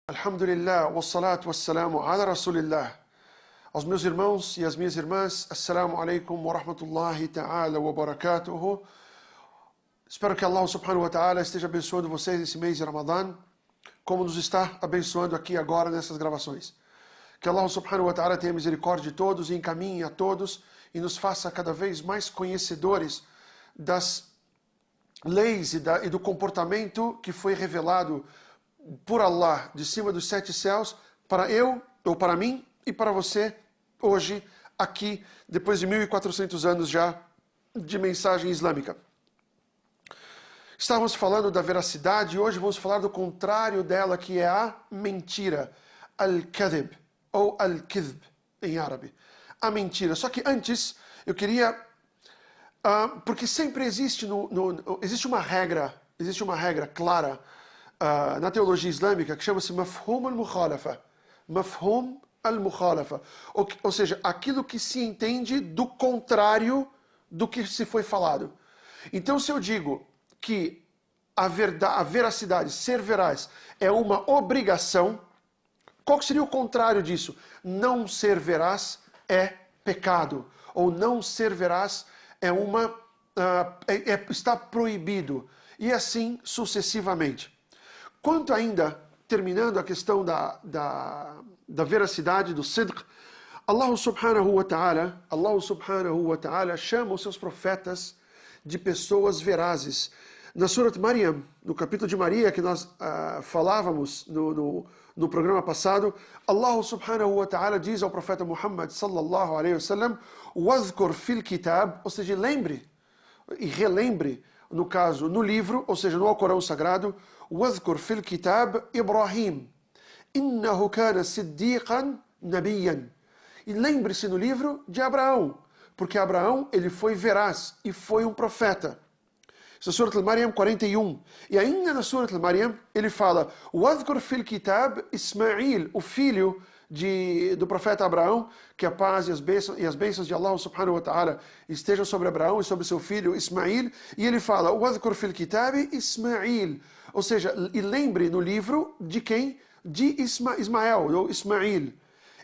Alhamdulillah, wassalatu wassalamu ala Rasulillah. Aos meus irmãos e às minhas irmãs, Assalamu alaikum wa rahmatullahi ta'ala wa barakatuhu. Espero que Allah subhanahu wa ta'ala esteja abençoando vocês nesse mês de Ramadan, como nos está abençoando aqui agora nessas gravações. Que Allah subhanahu wa ta'ala tenha misericórdia de todos e encaminhe a todos e nos faça cada vez mais conhecedores das leis e do comportamento que foi revelado por Allah, de cima dos 7 céus, para eu, ou para mim, e para você, hoje, aqui, depois de 1400 anos já de mensagem islâmica. Estávamos falando da veracidade, e hoje vamos falar do contrário dela, que é a mentira. Al-kadhib, ou al-kidhb, em árabe. A mentira. Só que antes, eu queria... porque sempre existe, existe uma regra clara, na teologia islâmica, que chama-se mafhum al-mukhalafa. Mafhum al-mukhalafa. Ou seja, aquilo que se entende do contrário do que se foi falado. Então, se eu digo que a veracidade, ser veraz, é uma obrigação, qual seria o contrário disso? Não ser veraz é pecado. Ou não ser veraz é está proibido. E assim sucessivamente. Quanto ainda, terminando a questão da veracidade, do sidq, Allah subhanahu wa ta'ala chama os seus profetas de pessoas verazes. Na Surat Maryam, no capítulo de Maria, que nós falávamos no programa passado, Allah subhanahu wa ta'ala diz ao profeta Muhammad sallallahu alaihi wasallam, "Wadhkur fil kitab", ou seja, lembre e relembre, no caso, no livro, ou seja, no Alcorão Sagrado, "Wadhkur fil kitab Ibrahim, innahu kana siddiqan nabiyyan". E lembre-se no livro de Abraão, porque Abraão, ele foi veraz e foi um profeta. Isso é Surat al-Maryam 41. E ainda na Surat al-Maryam, ele fala, "Wadhkur fil kitab Ismail", o filho do profeta Abraão, que a paz e as bênçãos de Allah subhanahu wa ta'ala estejam sobre Abraão e sobre seu filho Ismail. E ele fala, "Wadhkur fil kitab Ismail", ou seja, e lembre no livro de quem? De Ismael, ou Ismail.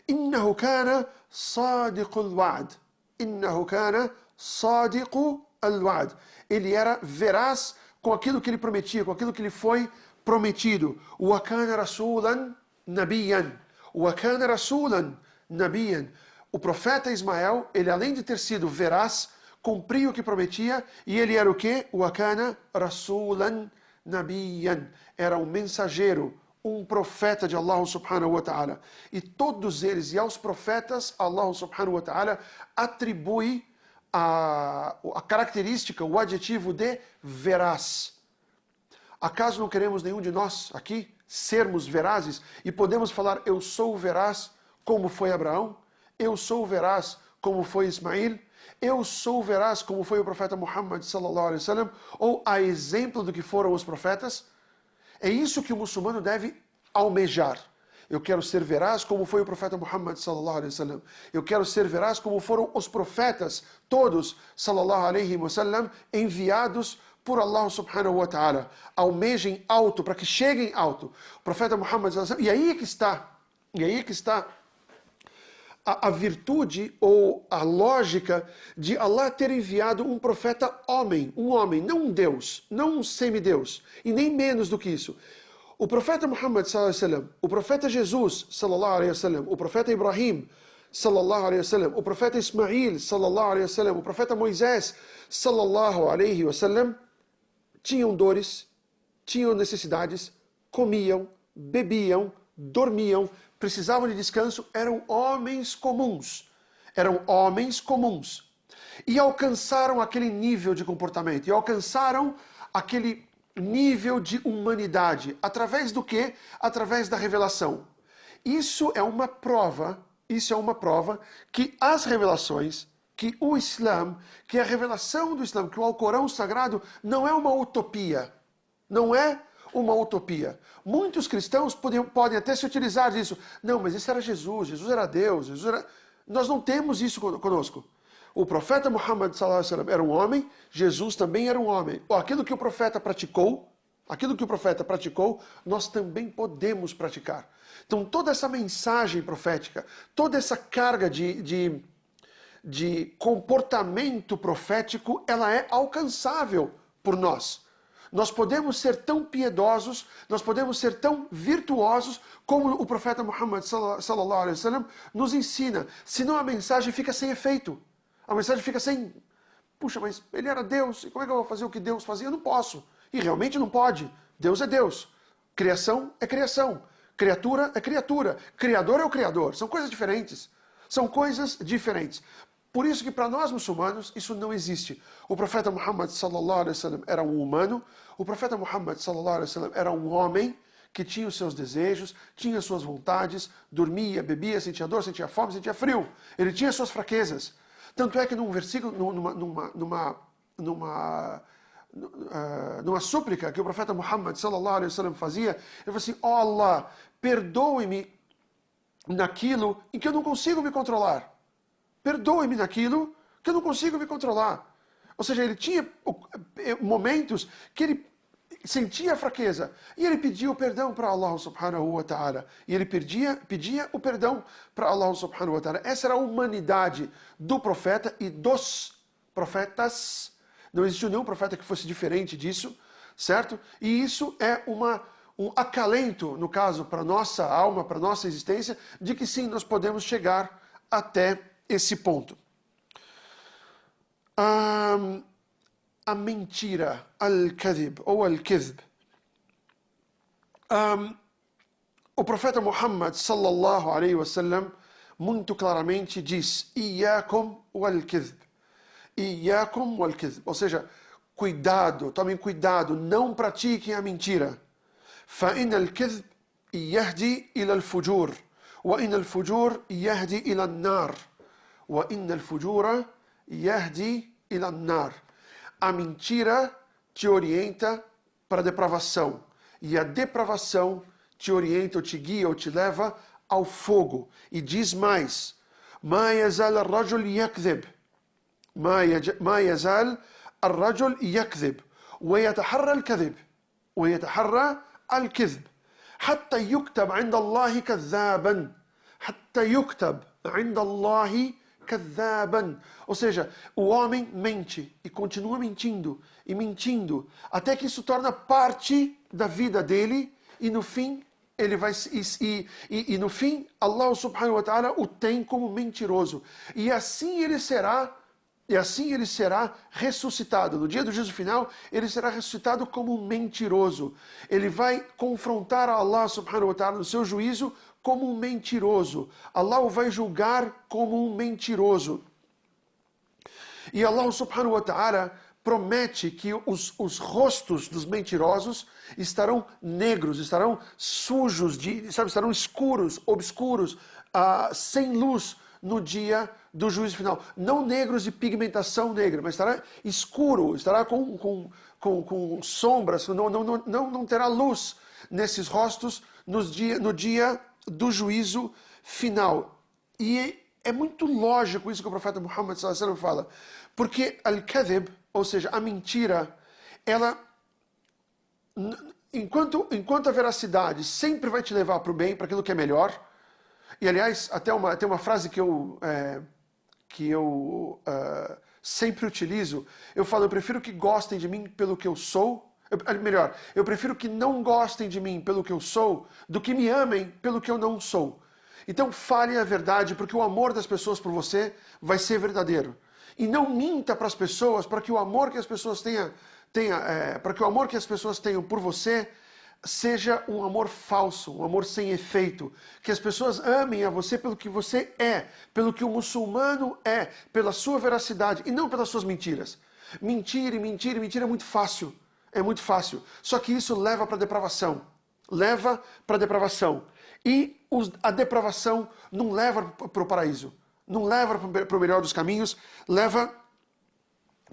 "Innahu kana sadiqul wa'd". "Innahu kana sadiqul wa'd". Ele era veraz com aquilo que ele prometia, com aquilo que lhe foi prometido. "Wa kana rasulan nabiyyan". "Wa kana rasulan nabiyyan". O profeta Ismael, ele além de ter sido veraz, cumpriu o que prometia, e ele era o quê? "Wa kana rasulan nabiyyan". Era um mensageiro, um profeta de Allah subhanahu wa ta'ala. E todos eles, e aos profetas, Allah subhanahu wa ta'ala atribui a característica, o adjetivo de veraz. Acaso não queremos nenhum de nós aqui sermos verazes e podemos falar, eu sou veraz como foi Abraão, eu sou veraz como foi Ismail, eu sou veraz como foi o profeta Muhammad sallallahu alaihi wasallam, ou a exemplo do que foram os profetas? É isso que o muçulmano deve almejar. Eu quero ser veraz como foi o profeta Muhammad sallallahu alaihi wasallam. Eu quero ser veraz como foram os profetas, todos, sallallahu alaihi wasallam, enviados por Allah subhanahu wa ta'ala. Almejem alto, para que cheguem alto. O profeta Muhammad sallallahu alaihi wasallam. E aí que está a virtude ou a lógica de Allah ter enviado um profeta homem, não um Deus, não um semideus, e nem menos do que isso. O profeta Muhammad sallallahu alaihi wasallam, o profeta Jesus sallallahu alaihi wasallam, o profeta Ibrahim sallallahu alaihi wasallam, o profeta Ismail sallallahu alaihi wasallam, o profeta Moisés sallallahu alaihi wasallam, tinham dores, tinham necessidades, comiam, bebiam, dormiam, precisavam de descanso, eram homens comuns. Eram homens comuns. E alcançaram aquele nível de comportamento, e alcançaram aquele nível de humanidade. Através do quê? Através da revelação. Isso é uma prova que as revelações, que o Islã, que a revelação do Islã, que o Alcorão Sagrado não é uma utopia. Não é uma utopia. Muitos cristãos podem até se utilizar disso. Não, mas esse era Jesus era Deus, Nós não temos isso conosco. O profeta Muhammad sallallahu alaihi wasallam era um homem, Jesus também era um homem. Aquilo que o profeta praticou, Aquilo que o profeta praticou, nós também podemos praticar. Então, toda essa mensagem profética, toda essa carga de comportamento profético, ela é alcançável por nós. Nós podemos ser tão piedosos, nós podemos ser tão virtuosos como o profeta Muhammad sallallahu alaihi wasallam nos ensina. Senão a mensagem fica sem efeito. A mensagem fica sem... Puxa, mas ele era Deus, e como é que eu vou fazer o que Deus fazia? Eu não posso. E realmente não pode. Deus é Deus. Criação é criação. Criatura é criatura. Criador é o Criador. São coisas diferentes. São coisas diferentes. Por isso que para nós muçulmanos isso não existe. O profeta Muhammad sallallahu alaihi wasallam era um humano. O profeta Muhammad sallallahu alaihi wasallam era um homem que tinha os seus desejos, tinha as suas vontades, dormia, bebia, sentia dor, sentia fome, sentia frio. Ele tinha suas fraquezas. Tanto é que num versículo, numa súplica que o profeta Muhammad sallallahu alaihi wasallam fazia, ele falou assim: ó Allah, perdoe-me naquilo em que eu não consigo me controlar. Perdoe-me naquilo que eu não consigo me controlar. Ou seja, ele tinha momentos que ele sentia fraqueza e ele pedia o perdão para Allah subhanahu wa ta'ala. E ele pedia o perdão para Allah subhanahu wa ta'ala. Essa era a humanidade do profeta e dos profetas. Não existiu nenhum profeta que fosse diferente disso, certo? E isso é um acalento, no caso, para nossa alma, para nossa existência, de que sim, nós podemos chegar até esse ponto. A mentira, al-kadhib ou al-kizb. O profeta Muhammad sallallahu alaihi wasallam muito claramente diz: Iyakum wal-kizb. Iyakum wal-kizb. Ou seja, cuidado, tomem cuidado, não pratiquem a mentira. فإن الكذب يهدي إلى الفجور وإن الفجور يهدي إلى النار وإن الفجور يهدي إلى النار. A mentira te orienta para a depravação e a depravação te orienta ou te guia ou te leva ao fogo. E diz mais: ما يزال الرجل يكذب ما يزال الرجل يكذب ويتحرى الكذب ويتحرى الكذب حتى يكتب عند الله كذابا حتى يكتب عند الله كذابا. Ou seja, o homem mente e continua mentindo e mentindo até que isso torna parte da vida dele e no fim ele vai e no fim Allah subhanahu wa ta'ala o tem como mentiroso e assim ele será ressuscitado. No dia do juízo final, ele será ressuscitado como um mentiroso. Ele vai confrontar a Allah subhanahu wa ta'ala no seu juízo como um mentiroso. Allah o vai julgar como um mentiroso. E Allah subhanahu wa ta'ala promete que os rostos dos mentirosos estarão negros, estarão sujos, estarão escuros, obscuros, sem luz no dia do juízo final. Não negros de pigmentação negra, mas estará escuro, estará com sombras, não terá luz nesses rostos no dia do juízo final. E é muito lógico isso que o profeta Muhammad sallallahu alaihi wasallam fala, porque al-kadhib, ou seja, a mentira, ela, enquanto a veracidade sempre vai te levar para o bem, para aquilo que é melhor. E aliás, tem uma frase que eu sempre utilizo. Eu falo: eu prefiro que gostem de mim pelo que eu sou. Eu prefiro que não gostem de mim pelo que eu sou do que me amem pelo que eu não sou. Então fale a verdade, porque o amor das pessoas por você vai ser verdadeiro. E não minta para as pessoas para que o amor que as pessoas tenham por você seja um amor falso, um amor sem efeito. Que as pessoas amem a você pelo que você é, pelo que o muçulmano é, pela sua veracidade e não pelas suas mentiras. Mentir é muito fácil. É muito fácil. Só que isso leva para a depravação. Leva para a depravação. E a depravação não leva para o paraíso. Não leva para o melhor dos caminhos. Leva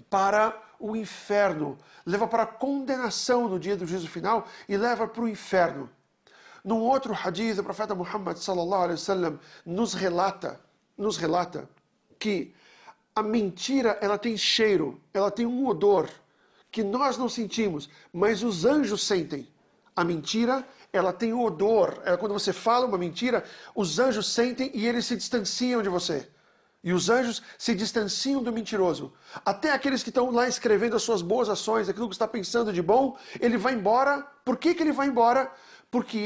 para o inferno. Leva para a condenação no dia do juízo final e leva para o inferno. Num outro hadith, o profeta Muhammad sallallahu alaihi wasallam nos relata que a mentira, ela tem cheiro, ela tem um odor que nós não sentimos, mas os anjos sentem. A mentira, ela tem odor. Quando você fala uma mentira, os anjos sentem e eles se distanciam de você. E os anjos se distanciam do mentiroso. Até aqueles que estão lá escrevendo as suas boas ações, aquilo que está pensando de bom, ele vai embora. Por que ele vai embora? Porque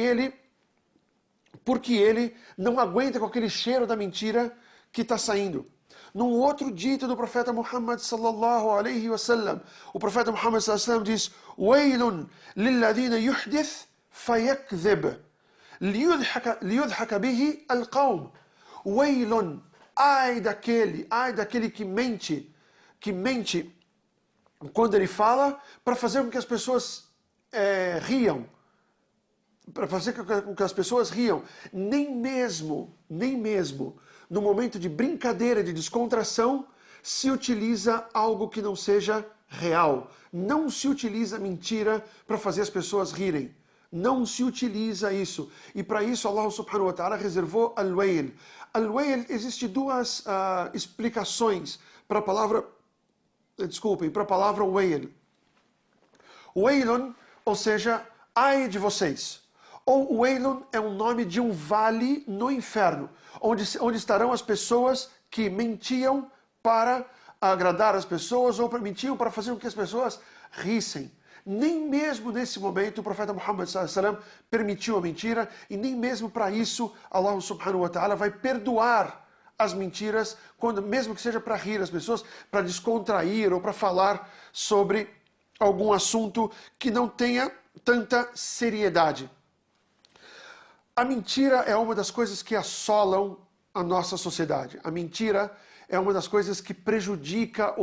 ele não aguenta com aquele cheiro da mentira que está saindo. Num outro dito do profeta Muhammad sallallahu alaihi wasallam, o profeta Muhammad sallallahu alaihi wasallam diz: "Wailun lilladhina yuhdith fayakdhib, liyudhaka bihi alqawm." Wailun, ai daquele que mente quando ele fala para fazer com que as pessoas riam. Para fazer com que as pessoas riam. Nem mesmo no momento de brincadeira, de descontração, se utiliza algo que não seja real. Não se utiliza mentira para fazer as pessoas rirem. Não se utiliza isso. E para isso Allah subhanahu wa ta'ala reservou al-wail. Al-wail, existe duas explicações para a palavra, para a palavra wail. Wailun, ou seja, ai de vocês. Ou Wailun é um nome de um vale no inferno, onde estarão as pessoas que mentiam para agradar as pessoas ou mentiam para fazer com que as pessoas rissem. Nem mesmo nesse momento o profeta Muhammad sallallahu alaihi wasallam permitiu a mentira e nem mesmo para isso Allah subhanahu wa ta'ala vai perdoar as mentiras, mesmo que seja para rir as pessoas, para descontrair ou para falar sobre algum assunto que não tenha tanta seriedade. A mentira é uma das coisas que assolam a nossa sociedade. A mentira é uma das coisas que prejudicam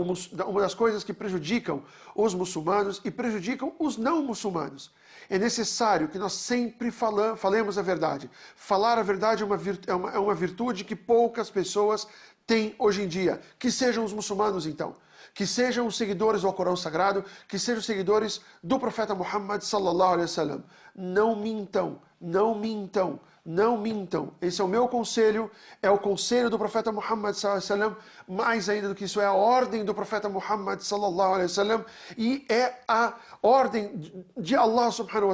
os muçulmanos e prejudicam os não muçulmanos. É necessário que nós sempre falemos a verdade. Falar a verdade é uma virtude que poucas pessoas têm hoje em dia. Que sejam os muçulmanos, então. Que sejam os seguidores do Alcorão Sagrado, que sejam os seguidores do profeta Muhammad sallallahu alaihi wasallam. Não mintam, não mintam, não mintam. Esse é o meu conselho, é o conselho do profeta Muhammad sallallahu alaihi wasallam, mais ainda do que isso, é a ordem do profeta Muhammad sallallahu alaihi wasallam e é a ordem de Allah subhanahu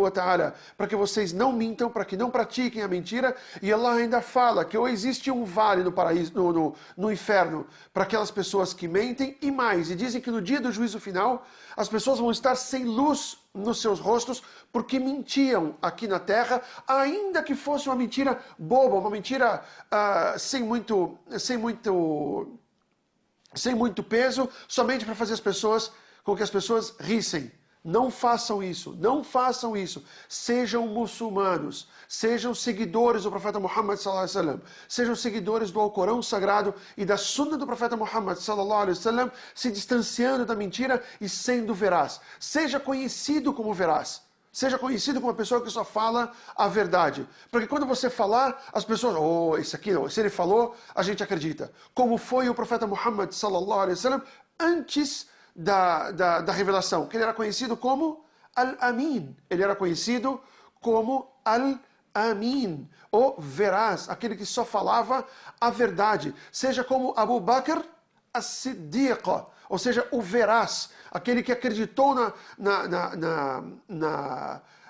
wa ta'ala, para que vocês não mintam, para que não pratiquem a mentira. E Allah ainda fala que existe um vale no paraíso, no inferno, para aquelas pessoas que mentem e mais. E dizem que no dia do juízo final, as pessoas vão estar sem luz nos seus rostos, porque mentiam aqui na terra, ainda que fosse uma mentira boba, uma mentira sem muito peso, somente para fazer com que as pessoas rissem. Não façam isso, não façam isso. Sejam muçulmanos, sejam seguidores do profeta Muhammad sallallahu alaihi wasallam, sejam seguidores do Alcorão Sagrado e da Sunna do profeta Muhammad sallallahu alaihi wasallam, se distanciando da mentira e sendo veraz. Seja conhecido como veraz. Seja conhecido como uma pessoa que só fala a verdade. Porque quando você falar, as pessoas, esse aqui não, se ele falou, a gente acredita. Como foi o profeta Muhammad sallallahu alaihi wasallam antes da revelação, que ele era conhecido como Al-Amin. Ele era conhecido como Al-Amin, o veraz, aquele que só falava a verdade. Seja como Abu Bakr as-Siddiq, ou seja, o veraz, aquele que acreditou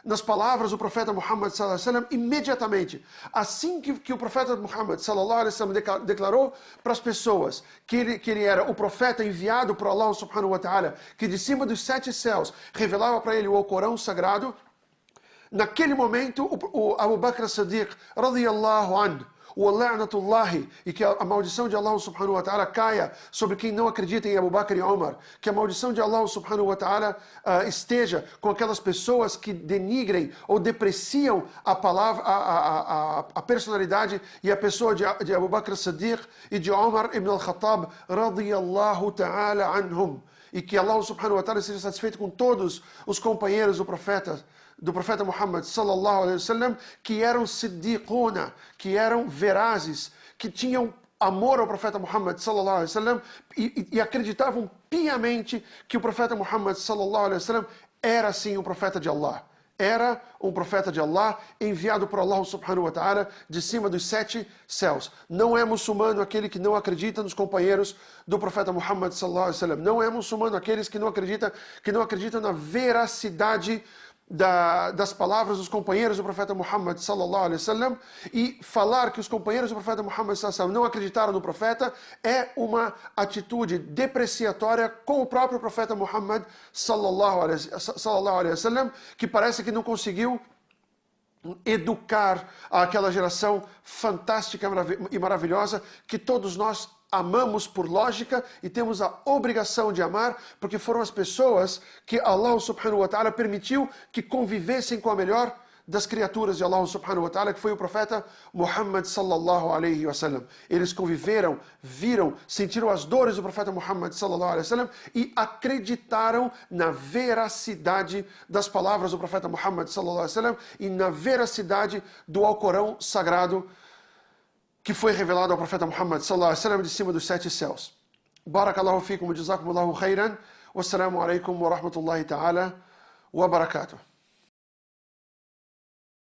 nas palavras do profeta Muhammad sallallahu alaihi wasallam imediatamente. Assim que o profeta Muhammad sallallahu alaihi wasallam declarou para as pessoas que ele era o profeta enviado por Allah subhanahu wa ta'ala, que de cima dos 7 céus revelava para ele o Alcorão Sagrado, naquele momento o Abu Bakr as-Siddiq radiyallahu anhu, o la'natullahi, e que a maldição de Allah subhanahu wa ta'ala caia sobre quem não acredita em Abu Bakr e Omar, que a maldição de Allah subhanahu wa ta'ala esteja com aquelas pessoas que denigrem ou depreciam a palavra, a personalidade e a pessoa de Abu Bakr as-Siddiq e de Omar ibn al-Khattab radiyallahu ta'ala anhum, e que Allah subhanahu wa ta'ala seja satisfeito com todos os companheiros do profeta Muhammad sallallahu alaihi wasallam, que eram siddiquna, que eram verazes, que tinham amor ao profeta Muhammad sallallahu alaihi wasallam e acreditavam piamente que o profeta Muhammad sallallahu alaihi wasallam era sim o profeta de Allah. era um profeta de Allah, enviado por Allah subhanahu wa ta'ala, de cima dos 7 céus. Não é muçulmano aquele que não acredita nos companheiros do profeta Muhammad sallallahu alaihi wasallam. Não é muçulmano aqueles que não acreditam na veracidade das palavras dos companheiros do profeta Muhammad sallallahu alaihi wasallam. E falar que os companheiros do profeta Muhammad sallallahu alaihi wasallam não acreditaram no profeta é uma atitude depreciatória com o próprio profeta Muhammad sallallahu alaihi wasallam, que parece que não conseguiu educar aquela geração fantástica e maravilhosa que todos nós amamos por lógica e temos a obrigação de amar, porque foram as pessoas que Allah subhanahu wa ta'ala permitiu que convivessem com a melhor das criaturas de Allah subhanahu wa ta'ala, que foi o profeta Muhammad sallallahu alaihi wasallam. Eles conviveram, viram, sentiram as dores do profeta Muhammad sallallahu alaihi wasallam e acreditaram na veracidade das palavras do profeta Muhammad sallallahu alaihi wasallam e na veracidade do Alcorão sagrado que foi revelado ao profeta Muhammad sallallahu alaihi wasallam de cima dos 7 céus. Barakallahu fikum wa jazakumullahu khairan. Wassalamu alaikum wa rahmatullahi ta'ala wa barakatuh.